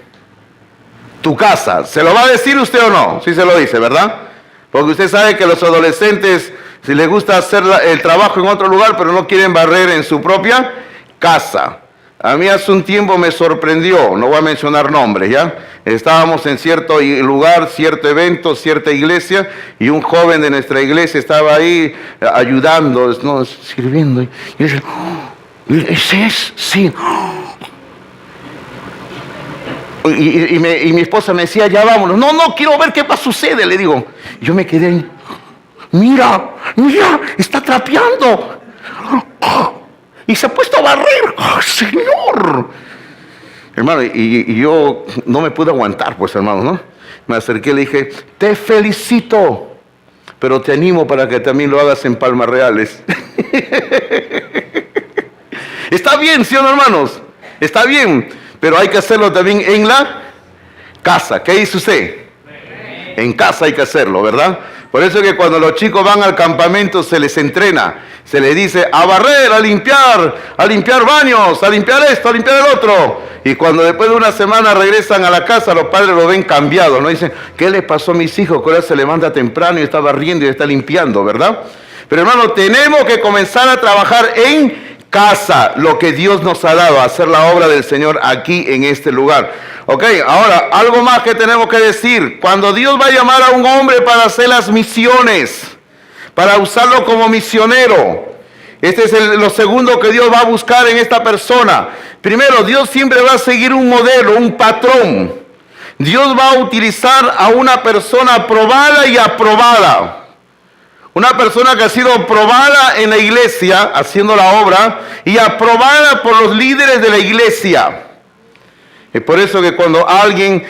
tu casa. ¿Se lo va a decir usted o no? Sí se lo dice, ¿verdad? Porque usted sabe que los adolescentes, si les gusta hacer el trabajo en otro lugar, pero no quieren barrer en su propia casa. A mí hace un tiempo me sorprendió, no voy a mencionar nombres, ¿ya? Estábamos en cierto lugar, cierto evento, cierta iglesia, y un joven de nuestra iglesia estaba ahí ayudando, ¿no? Sirviendo. Y yo decía, ¿ese es? Sí. Y mi esposa me decía, ya vámonos. No, quiero ver qué sucede, le digo. Y yo me quedé ahí. Mira, está trapeando. Y se ha puesto a barrer. ¡Oh, Señor! Hermano, y yo no me pude aguantar, pues, hermano, ¿no? Me acerqué y le dije, te felicito, pero te animo para que también lo hagas en Palmas Reales. Está bien, ¿sí o no, hermanos? Está bien, pero hay que hacerlo también en la casa. ¿Qué dice usted? En casa hay que hacerlo, ¿verdad? Por eso es que cuando los chicos van al campamento se les entrena. Se les dice a barrer, a limpiar baños, a limpiar esto, a limpiar el otro. Y cuando después de una semana regresan a la casa, los padres lo ven cambiado, ¿no? Dicen, ¿qué le pasó a mis hijos? Que ahora se levanta temprano y está barriendo y está limpiando, ¿verdad? Pero hermano, tenemos que comenzar a trabajar en casa, lo que Dios nos ha dado, hacer la obra del Señor aquí en este lugar. Ok, ahora, algo más que tenemos que decir. Cuando Dios va a llamar a un hombre para hacer las misiones, para usarlo como misionero, este es lo segundo que Dios va a buscar en esta persona. Primero, Dios siempre va a seguir un modelo, un patrón. Dios va a utilizar a una persona probada y aprobada. Una persona que ha sido probada en la iglesia, haciendo la obra, y aprobada por los líderes de la iglesia. Es por eso que cuando alguien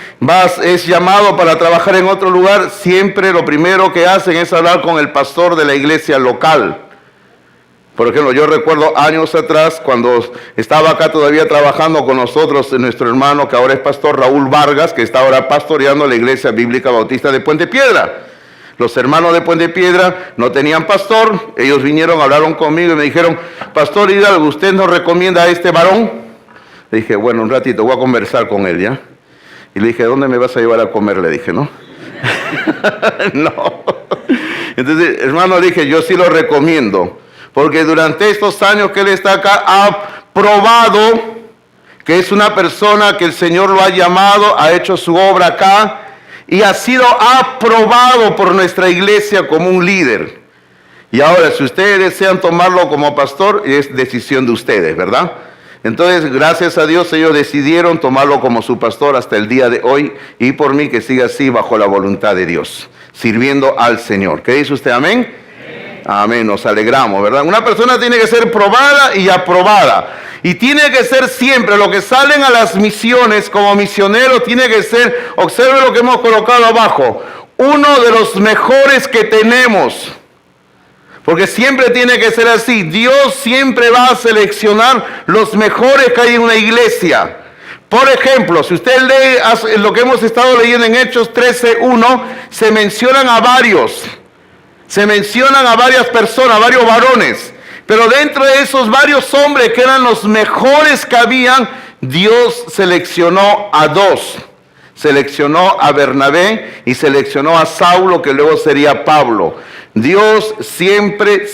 es llamado para trabajar en otro lugar, siempre lo primero que hacen es hablar con el pastor de la iglesia local. Por ejemplo, yo recuerdo años atrás, cuando estaba acá todavía trabajando con nosotros, nuestro hermano que ahora es pastor, Raúl Vargas, que está ahora pastoreando la Iglesia Bíblica Bautista de Puente Piedra. Los hermanos de Puente Piedra no tenían pastor, ellos vinieron, hablaron conmigo y me dijeron, Pastor Hidalgo, ¿usted nos recomienda a este varón? Le dije, bueno, un ratito, voy a conversar con él, ¿ya? Y le dije, ¿dónde me vas a llevar a comer? Le dije, ¿no? No. Entonces, hermano, dije, yo sí lo recomiendo, porque durante estos años que él está acá, ha probado que es una persona que el Señor lo ha llamado, ha hecho su obra acá, y ha sido aprobado por nuestra iglesia como un líder. Y ahora, si ustedes desean tomarlo como pastor, es decisión de ustedes, ¿verdad? Entonces, gracias a Dios, ellos decidieron tomarlo como su pastor hasta el día de hoy, y por mí que siga así bajo la voluntad de Dios, sirviendo al Señor. ¿Qué dice usted? ¿Amén? Amén, nos alegramos, ¿verdad? Una persona tiene que ser probada y aprobada. Y tiene que ser siempre, lo que salen a las misiones como misionero, tiene que ser, observe lo que hemos colocado abajo, uno de los mejores que tenemos. Porque siempre tiene que ser así. Dios siempre va a seleccionar los mejores que hay en una iglesia. Por ejemplo, si usted lee lo que hemos estado leyendo en Hechos 13:1, se mencionan a varios. Se mencionan a varias personas, varios varones. Pero dentro de esos varios hombres que eran los mejores que habían, Dios seleccionó a dos. Seleccionó a Bernabé y seleccionó a Saulo, que luego sería Pablo. Dios siempre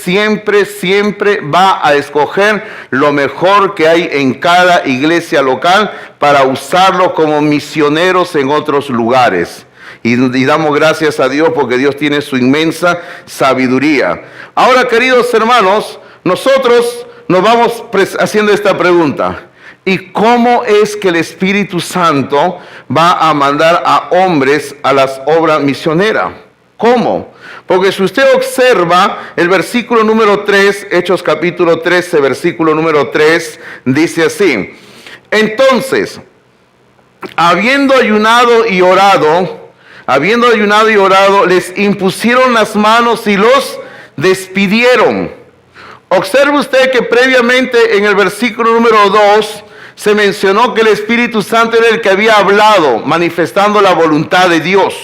va a escoger lo mejor que hay en cada iglesia local para usarlo como misioneros en otros lugares. Y damos gracias a Dios porque Dios tiene su inmensa sabiduría. Ahora, queridos hermanos, nosotros nos vamos haciendo esta pregunta. ¿Y cómo es que el Espíritu Santo va a mandar a hombres a las obras misioneras? ¿Cómo? Porque si usted observa el versículo número 3, Hechos capítulo 13, versículo número 3, dice así. Entonces, habiendo ayunado y orado, les impusieron las manos y los despidieron. Observe usted que previamente en el versículo número 2 se mencionó que el Espíritu Santo era el que había hablado, manifestando la voluntad de Dios.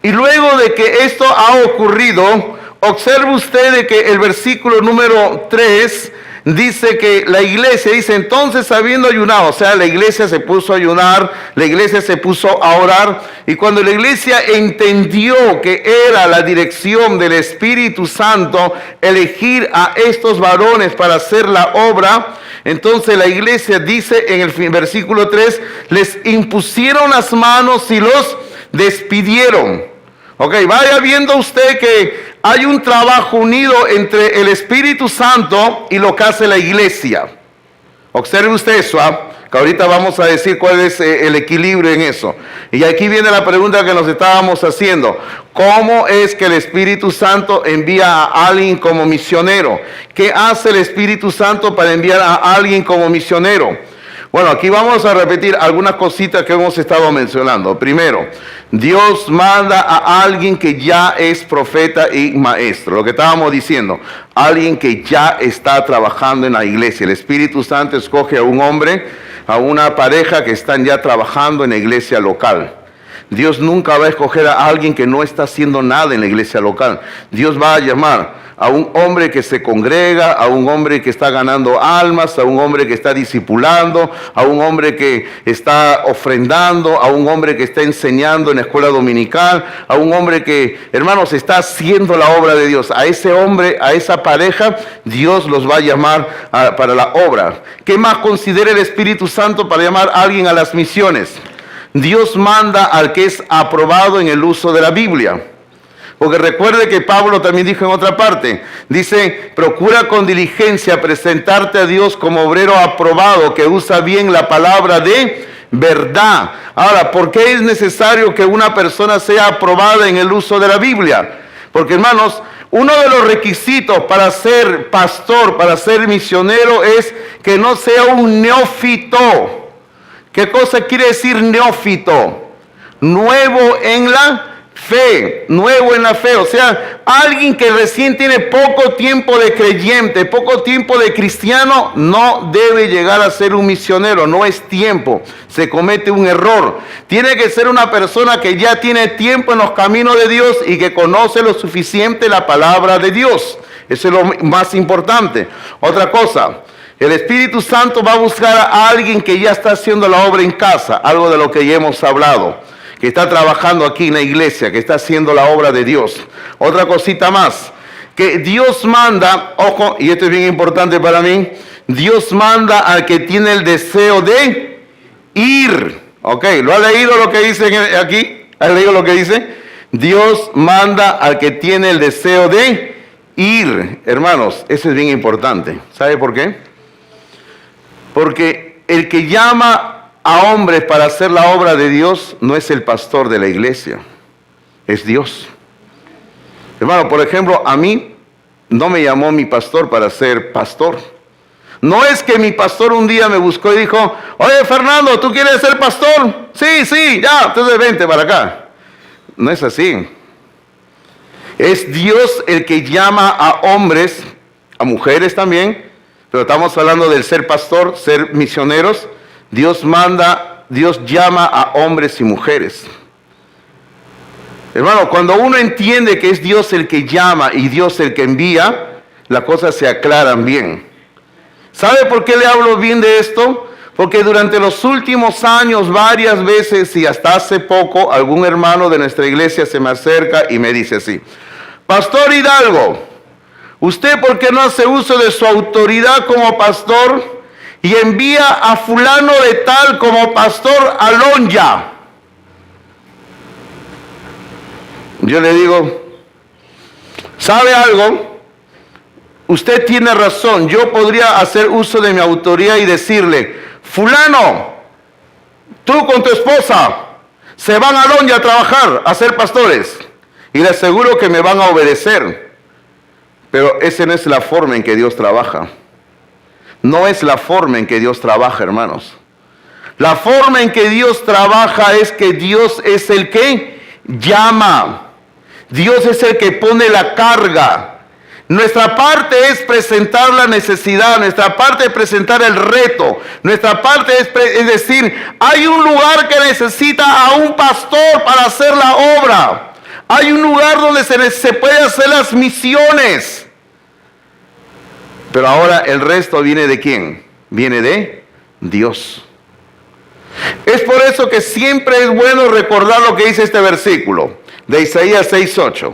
Y luego de que esto ha ocurrido, observe usted de que el versículo número 3 dice que la iglesia, dice, entonces habiendo ayunado, o sea, la iglesia se puso a ayunar, la iglesia se puso a orar, y cuando la iglesia entendió que era la dirección del Espíritu Santo elegir a estos varones para hacer la obra, entonces la iglesia dice en el versículo 3, les impusieron las manos y los despidieron. Ok, vaya viendo usted que hay un trabajo unido entre el Espíritu Santo y lo que hace la iglesia. Observe usted eso, que ahorita vamos a decir cuál es el equilibrio en eso. Y aquí viene la pregunta que nos estábamos haciendo. ¿Cómo es que el Espíritu Santo envía a alguien como misionero? ¿Qué hace el Espíritu Santo para enviar a alguien como misionero? Bueno, aquí vamos a repetir algunas cositas que hemos estado mencionando. Primero, Dios manda a alguien que ya es profeta y maestro. Lo que estábamos diciendo, alguien que ya está trabajando en la iglesia. El Espíritu Santo escoge a un hombre, a una pareja que están ya trabajando en la iglesia local. Dios nunca va a escoger a alguien que no está haciendo nada en la iglesia local. Dios va a llamar a un hombre que se congrega, a un hombre que está ganando almas, a un hombre que está discipulando, a un hombre que está ofrendando, a un hombre que está enseñando en la escuela dominical, a un hombre que, hermanos, está haciendo la obra de Dios. A ese hombre, a esa pareja, Dios los va a llamar para la obra. ¿Qué más considera el Espíritu Santo para llamar a alguien a las misiones? Dios manda al que es aprobado en el uso de la Biblia. Porque recuerde que Pablo también dijo en otra parte, dice, procura con diligencia presentarte a Dios como obrero aprobado, que usa bien la palabra de verdad. Ahora, ¿por qué es necesario que una persona sea aprobada en el uso de la Biblia? Porque, hermanos, uno de los requisitos para ser pastor, para ser misionero, es que no sea un neófito. ¿Qué cosa quiere decir neófito? Nuevo en la fe, nuevo en la fe, o sea, alguien que recién tiene poco tiempo de creyente, poco tiempo de cristiano, no debe llegar a ser un misionero, no es tiempo, se comete un error. Tiene que ser una persona que ya tiene tiempo en los caminos de Dios y que conoce lo suficiente la palabra de Dios. Eso es lo más importante. Otra cosa, el Espíritu Santo va a buscar a alguien que ya está haciendo la obra en casa, algo de lo que ya hemos hablado, que está trabajando aquí en la iglesia, que está haciendo la obra de Dios. Otra cosita más, que Dios manda, ojo, y esto es bien importante para mí, Dios manda al que tiene el deseo de ir. Ok, ¿lo ha leído lo que dice aquí? ¿Ha leído lo que dice? Dios manda al que tiene el deseo de ir. Hermanos, eso es bien importante. ¿Sabe por qué? Porque el que llama a hombres para hacer la obra de Dios no es el pastor de la iglesia, es Dios. Hermano, por ejemplo, a mí no me llamó mi pastor para ser pastor. No es que mi pastor un día me buscó y dijo, oye Fernando, ¿tú quieres ser pastor? Sí, ya, entonces vente para acá. No es así. Es Dios el que llama a hombres, a mujeres también, pero estamos hablando del ser pastor, ser misioneros. Dios manda, Dios llama a hombres y mujeres. Hermano, cuando uno entiende que es Dios el que llama y Dios el que envía, las cosas se aclaran bien. ¿Sabe por qué le hablo bien de esto? Porque durante los últimos años, varias veces y hasta hace poco, algún hermano de nuestra iglesia se me acerca y me dice así, Pastor Hidalgo, ¿usted por qué no hace uso de su autoridad como pastor y envía a fulano de tal como pastor Alonya? Yo le digo, ¿sabe algo? Usted tiene razón, yo podría hacer uso de mi autoridad y decirle, fulano, tú con tu esposa se van a Alonya a trabajar, a ser pastores, y le aseguro que me van a obedecer. Pero esa no es la forma en que Dios trabaja. No es la forma en que Dios trabaja, hermanos. La forma en que Dios trabaja es que Dios es el que llama. Dios es el que pone la carga. Nuestra parte es presentar la necesidad, nuestra parte es presentar el reto, nuestra parte es decir, hay un lugar que necesita a un pastor para hacer la obra. Hay un lugar donde se puede hacer las misiones. Pero ahora el resto viene ¿de quién? Viene de Dios. Es por eso que siempre es bueno recordar lo que dice este versículo de Isaías 6:8.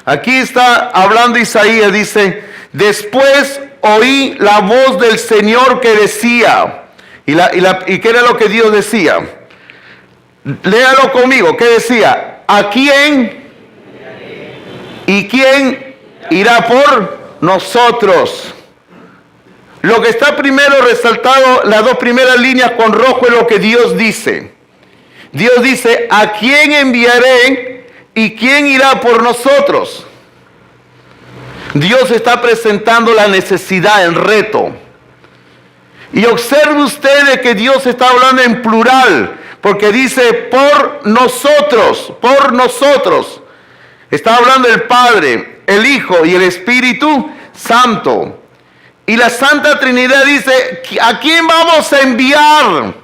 Aquí está hablando Isaías, dice: después oí la voz del Señor que decía, ¿y qué era lo que Dios decía? Léalo conmigo, ¿qué decía? ¿A quién? ¿Y quién irá por nosotros? Lo que está primero resaltado, las dos primeras líneas con rojo, es lo que Dios dice. Dios dice: ¿a quién enviaré y quién irá por nosotros? Dios está presentando la necesidad, el reto. Y observe ustedes que Dios está hablando en plural, porque dice por nosotros, por nosotros. Está hablando el Padre, el Hijo y el Espíritu Santo. Y la Santa Trinidad dice: ¿a quién vamos a enviar?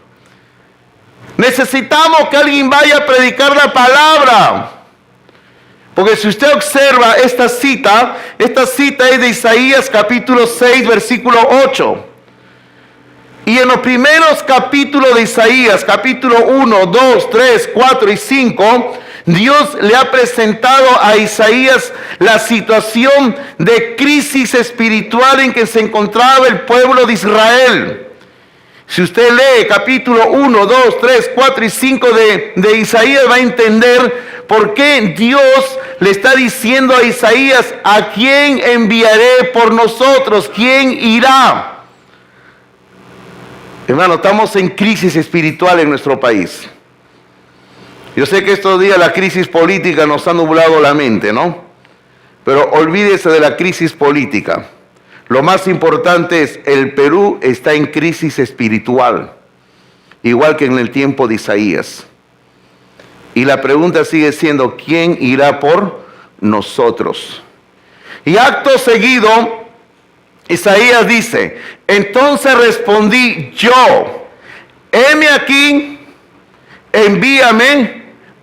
Necesitamos que alguien vaya a predicar la palabra. Porque si usted observa esta cita es de Isaías capítulo 6, versículo 8. Y en los primeros capítulos de Isaías, capítulo 1, 2, 3, 4 y 5, Dios le ha presentado a Isaías la situación de crisis espiritual en que se encontraba el pueblo de Israel. Si usted lee capítulo 1, 2, 3, 4 y 5 de Isaías, va a entender por qué Dios le está diciendo a Isaías: ¿a quién enviaré por nosotros? ¿Quién irá? Hermano, estamos en crisis espiritual en nuestro país. Yo sé que estos días la crisis política nos ha nublado la mente, ¿no? Pero olvídese de la crisis política. Lo más importante es: el Perú está en crisis espiritual, igual que en el tiempo de Isaías. Y la pregunta sigue siendo: ¿quién irá por nosotros? Y acto seguido, Isaías dice: entonces respondí yo, heme aquí, envíame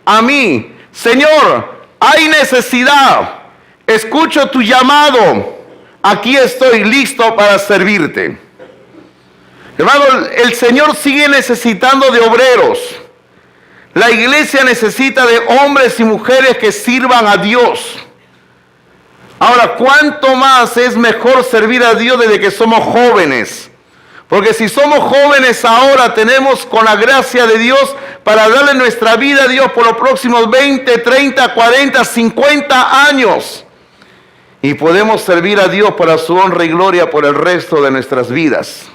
a mí. Señor, hay necesidad, escucho tu llamado, aquí estoy listo para servirte. Hermano, el Señor sigue necesitando de obreros. La iglesia necesita de hombres y mujeres que sirvan a Dios. Ahora, ¿cuánto más es mejor servir a Dios desde que somos jóvenes? Porque si somos jóvenes ahora, tenemos con la gracia de Dios para darle nuestra vida a Dios por los próximos 20, 30, 40, 50 años. Y podemos servir a Dios para su honra y gloria por el resto de nuestras vidas.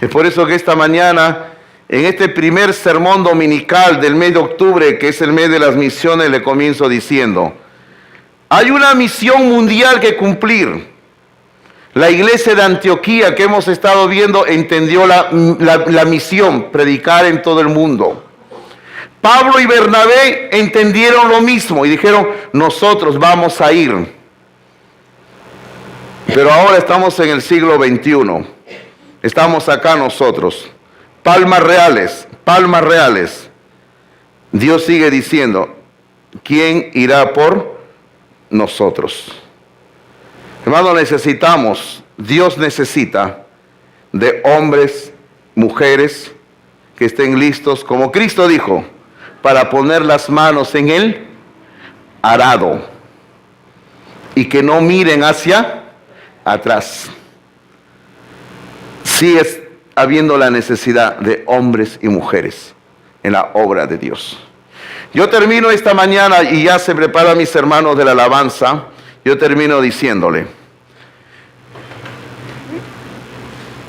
Es por eso que esta mañana, en este primer sermón dominical del mes de octubre, que es el mes de las misiones, le comienzo diciendo: hay una misión mundial que cumplir. La iglesia de Antioquía que hemos estado viendo entendió la misión: predicar en todo el mundo. Pablo y Bernabé entendieron lo mismo y dijeron: nosotros vamos a ir. Pero ahora estamos en el siglo XXI. Estamos acá nosotros. Palmas reales, palmas reales. Dios sigue diciendo: ¿quién irá por nosotros? Hermano, Dios necesita de hombres, mujeres que estén listos, como Cristo dijo, para poner las manos en el arado y que no miren hacia atrás. Sí es habiendo la necesidad de hombres y mujeres en la obra de Dios. Yo termino esta mañana, y ya se preparan mis hermanos de la alabanza, yo termino diciéndole: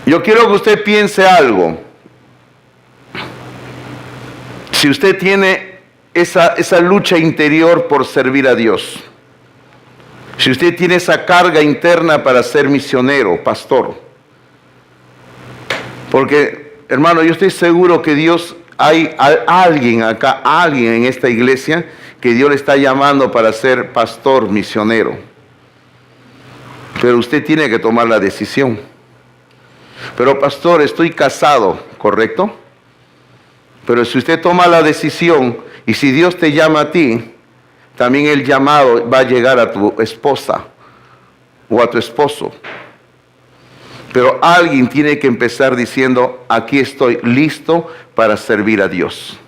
yo quiero que usted piense algo. Si usted tiene esa lucha interior por servir a Dios, si usted tiene esa carga interna para ser misionero, pastor, porque, hermano, yo estoy seguro que Dios, hay alguien acá, alguien en esta iglesia que Dios le está llamando para ser pastor, misionero. Pero usted tiene que tomar la decisión. Pero, pastor, estoy casado, ¿correcto? Pero si usted toma la decisión, y si Dios te llama a ti, también el llamado va a llegar a tu esposa o a tu esposo. Pero alguien tiene que empezar diciendo, aquí estoy listo para servir a Dios.